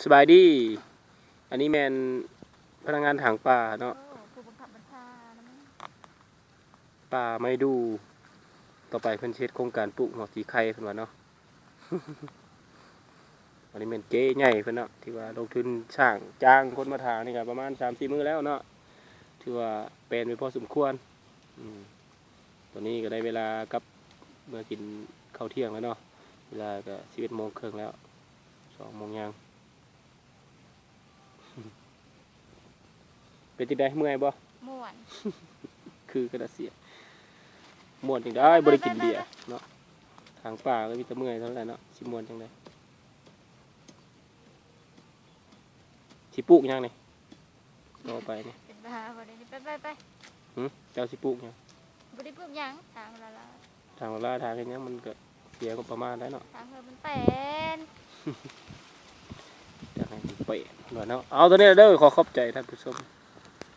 สบายดีอันนี้แมนพนักงานถางป่าเนาะผู้บังคับบัญชานะมั้งป่าไม่ดูต่อไปเพิ่นเช็ดโครงการปลูกหัวสีไข่เพิ่นว่าเนาะ อันนี้แม่นเจ๊ใหญ่เพิ่นเนาะที่ว่าลงทุนช่างจ้างคนมาถางนี่ก็ประมาณ 3-4 มื้อแล้วเนาะถือว่าเป็นไปพอสมควรตอนนี้ก็ได้เวลากลับเมื่อกินข้าวเที่ยงแล้วเนาะเวลาก็11:30แล้ว2 โมงยัง เป็นจังได๋เมื่อยบ่ม่วนคือกระเสียม่วนจังได้บ่ได้กินเบียร์เนาะทางป่าก็มีแต่เมื่อยเท่านั้นแหละเนาะสิม่วนจังได๋สิปลูกหยังนี่ต่อไปนี่เป็นบ้าบ่ได้ไปเจ้าสิปลูกหยังบ่ได้ปลูกหยังทางละละ ทางลาทางเฮ็ดหยังมันก็เสียก็ประมาณได้เนาะทางเฮามันเป็น จักให้มันเป๊ะว่าเนาะเอาตัวนี้เด้อขอขอบใจท่านผู้ชม